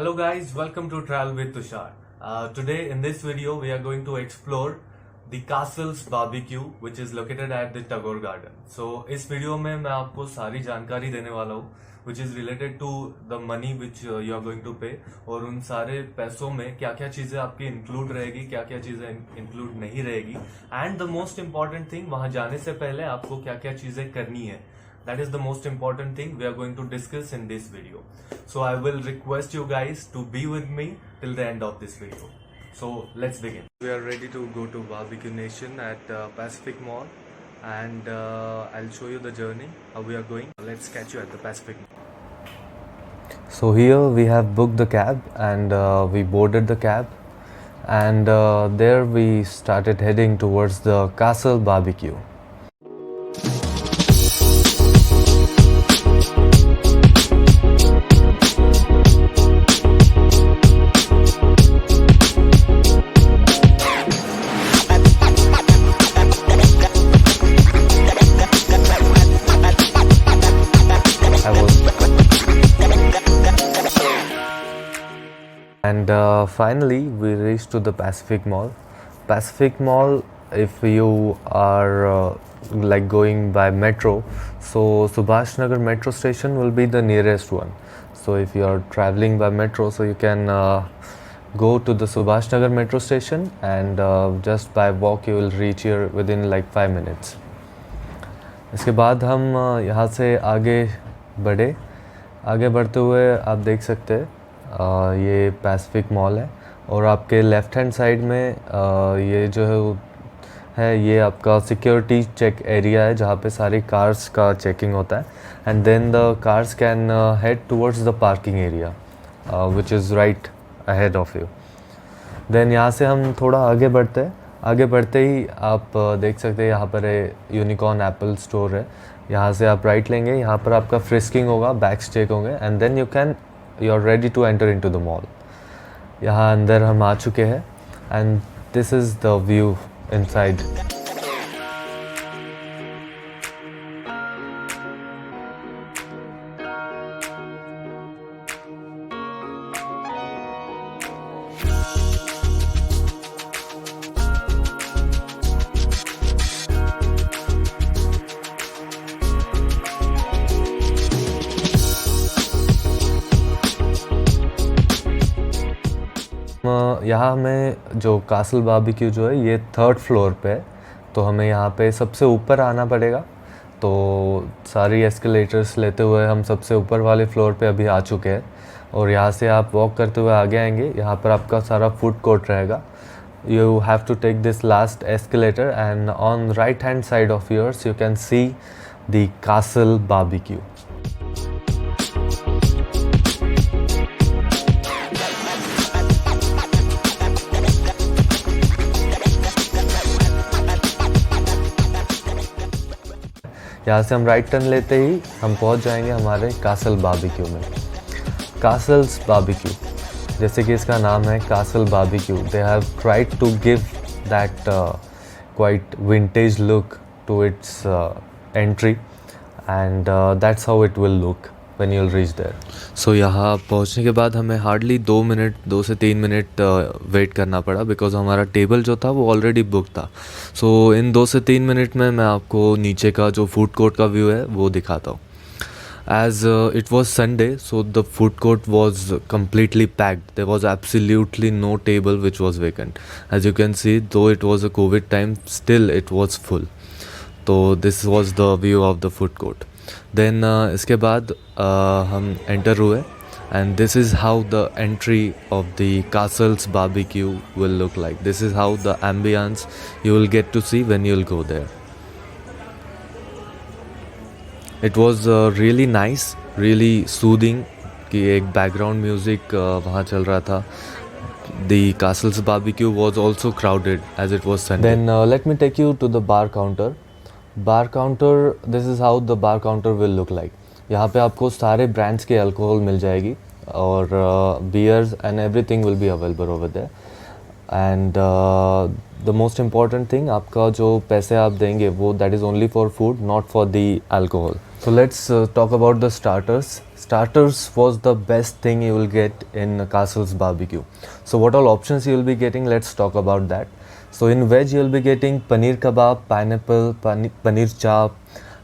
Hello guys, welcome to Travel with Tushar. Today in this video we are going to explore the Castles Barbecue which is located at the Tagore Garden. So इस video में मैं आपको सारी जानकारी देने वाला हूँ which is related to the money which you are going to pay और उन सारे पैसों में क्या क्या चीजें आपकी इंक्लूड रहेगी, क्या क्या चीजें इंक्लूड नहीं रहेगी and the most important thing वहां जाने से पहले आपको क्या क्या चीजें करनी है. That is the most important thing we are going to discuss in this video. So I will request you guys to be with me till the end of this video. So let's begin. We are ready to go to Barbecue Nation at Pacific Mall and I'll show you the journey, how we are going. Let's catch you at the Pacific Mall. So here we have booked the cab and we boarded the cab and there we started heading towards the Castle Barbecue. And finally we reached to the Pacific Mall. Pacific Mall, if you are like going by metro, so Subhash Nagar metro station will be the nearest one. So if you are traveling by metro, so you can go to the Subhash Nagar metro station and just by walk you will reach here within like 5 minutes. इसके बाद हम यहाँ से आगे बढ़ते हुए आप देख सकते हैं ये पैसिफिक मॉल है और आपके लेफ़्ट हैंड साइड में ये जो है ये आपका सिक्योरिटी चेक एरिया है जहाँ पे सारी कार्स का चेकिंग होता है and then the cars can head towards the parking area which is right ahead of you. Then यहाँ से हम थोड़ा आगे बढ़ते ही आप देख सकते हैं यहाँ पर यूनिकॉर्न एप्पल स्टोर है. यहाँ से आप राइट लेंगे, यहाँ पर आपका फ्रिस्किंग होगा, बैग्स चेक होंगे and then you are ready to enter into the mall. यहाँ अंदर हम आ चुके हैं and this is the view inside. यहाँ हमें जो कासल बारबेक्यू जो है ये 3rd फ्लोर पे है तो हमें यहाँ पे सबसे ऊपर आना पड़ेगा. तो सारी एस्केलेटर्स लेते हुए हम सबसे ऊपर वाले फ्लोर पे अभी आ चुके हैं और यहाँ से आप वॉक करते हुए आगे आएंगे. यहाँ पर आपका सारा फूड कोर्ट रहेगा. You have to take this last escalator and on right hand side of yours you can see the Castle Barbeque. यहाँ से हम राइट टर्न लेते ही हम पहुँच जाएंगे हमारे कासल बारबेक्यू में. कासल्स बारबेक्यू जैसे कि इसका नाम है Castle barbecue, they have tried to give that quite vintage look to its entry and that's how it will look when you will reach there. So यहाँ पहुँचने के बाद हमें हार्डली 2 से 3 मिनट वेट करना पड़ा बिकॉज हमारा टेबल जो था वो ऑलरेडी बुक था. सो इन 2 से 3 मिनट में मैं आपको नीचे का जो फूड कोर्ट का व्यू है वो दिखाता हूँ. As it was Sunday, so the food court was completely packed. There was absolutely no table which was vacant. As you can see, though it was a COVID time, still it was full. So this was the view of the food court. Then इसके बाद हम enter हुए and this is how the entry of the Castles Barbecue will look like. This is how the ambience you will get to see when you will go there. It was really nice, really soothing कि एक background music वहाँ चल रहा था. The Castles Barbecue was also crowded as it was Sunday. Then let me take you to the bar counter. Bar counter, this is how the bar counter will look like. यहाँ पे आपको सारे brands के alcohol मिल जाएगी और beers and everything will be available over there. And the most important thing, आपका जो पैसे आप देंगे वो that is only for food, not for the alcohol. So let's talk about the starters. Starters was the best thing you will get in Castle's barbecue. So what all options you will be getting? Let's talk about that. So in veg you will be getting paneer kebab, pineapple, paneer chop,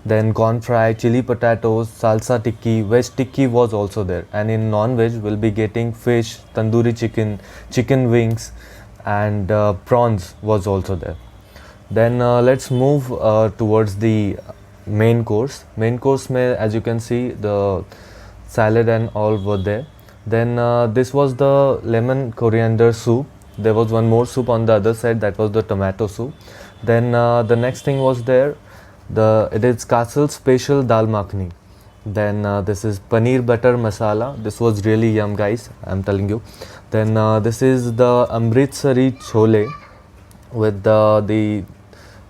then corn fry, chili potatoes, salsa tikki, veg tikki was also there. And in non-veg we'll be getting fish, tandoori chicken, chicken wings, and prawns was also there. Then let's move towards the main course. Main course mein, as you can see, the salad and all were there. Then this was the lemon coriander soup. There was one more soup on the other side, that was the tomato soup. Then the next thing was there, it is Castle special dal makhani. Then this is paneer butter masala. This was really yum, guys, I'm telling you. Then this is the Amritsari chole with the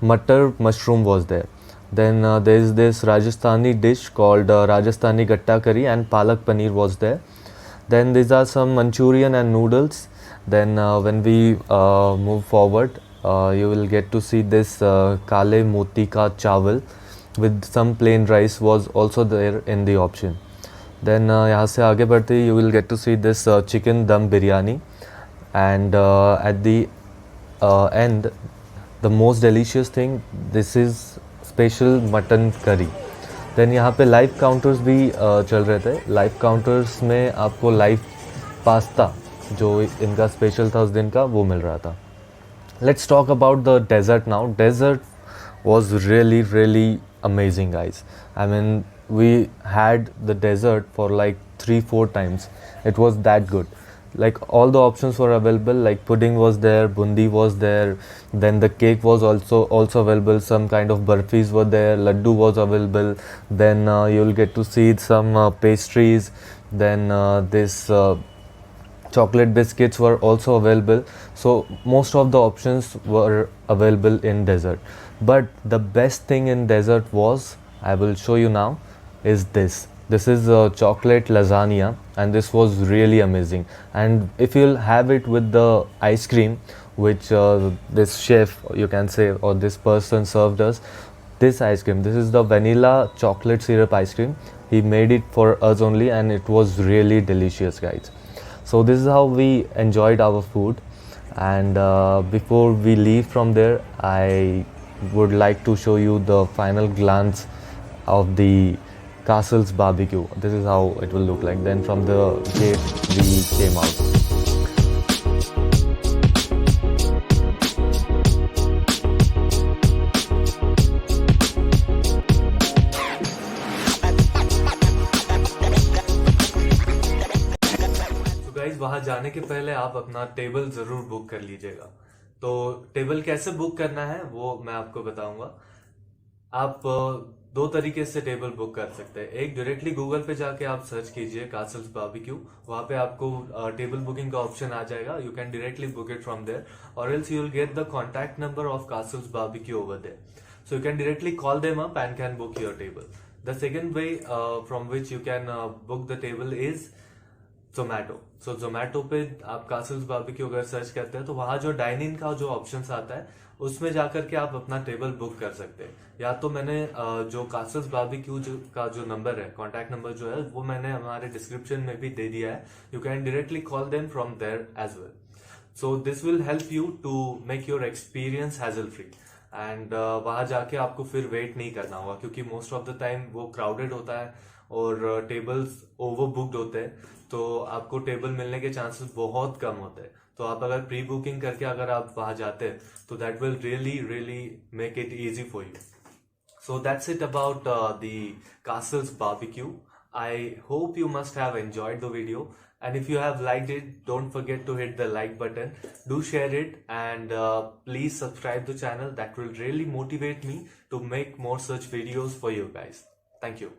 Matar mushroom was there. Then there is this Rajasthani dish called Rajasthani Gatta curry, and palak paneer was there. Then these are some Manchurian and noodles. Then when we move forward, you will get to see this Kale Moti ka chawal with some plain rice was also there in the option. Then यहाँ से आगे बढ़ते ही you will get to see this chicken dum biryani, and at the end, the most delicious thing, this is special mutton curry. Then यहाँ पे live counters भी चल रहे थे. लाइव काउंटर्स में आपको लाइव पास्ता जो इनका स्पेशल था उस दिन का वो मिल रहा था. Let's talk about the dessert now. Dessert was really amazing, guys. I mean, we had the dessert for like 3-4 times. It was that good. Like all the options were available, like pudding was there, bundi was there, then the cake was also available, some kind of burfis were there, laddu was available. Then you'll get to see some pastries. Then this chocolate biscuits were also available. So most of the options were available in dessert. But the best thing in dessert was, I will show you now, is this. This is chocolate lasagna, and this was really amazing. And if you'll have it with the ice cream, which this chef, you can say, or this person served us, this ice cream, this is the vanilla chocolate syrup ice cream. He made it for us only, and it was really delicious, guys. So this is how we enjoyed our food. And before we leave from there, I would like to show you the final glance of the Castle's barbecue. This is how it will look like. Then from the gate we came out. So guys, वहाँ जाने के पहले आप अपना table जरूर book कर लीजिएगा. तो टेबल कैसे बुक करना है वो मैं आपको बताऊंगा. आप दो तरीके से टेबल बुक कर सकते हैं. एक, डायरेक्टली गूगल पे जाके आप सर्च कीजिए कासल्स बारबेक्यू. वहां पे आपको टेबल बुकिंग का ऑप्शन आ जाएगा. You can directly book it from there, और else you will get the contact number of Castle's barbecue over there. So you can directly call them up and can book your table. The second way from which you can book the table is Zomato. So Zomato पे आप castles barbecue अगर search करते हैं तो वहां जो dine in का जो ऑप्शन आता है उसमें जाकर के आप अपना टेबल बुक कर सकते हैं. या तो मैंने जो कासल्स बारबेक्यू का जो नंबर है, कॉन्टैक्ट नंबर जो है, वो मैंने हमारे डिस्क्रिप्शन में भी दे दिया है. You can directly call them from there as well. So this will help you to make your experience hassle free. And वहां जाके आपको फिर वेट नहीं करना होगा, क्योंकि मोस्ट ऑफ द टाइम वो क्राउडेड होता है और टेबल्स ओवर बुक्ड होते हैं, तो आपको टेबल मिलने के चांसेस बहुत कम होते हैं. तो आप अगर प्री बुकिंग करके अगर आप वहां जाते हैं तो that will really make it easy for you. So that's it about the Castle's barbecue. I hope you must have enjoyed the video, and if you have liked it, don't forget to hit the like button. Do share it, and please subscribe the channel. That will really motivate me to make more such videos for you guys. Thank you.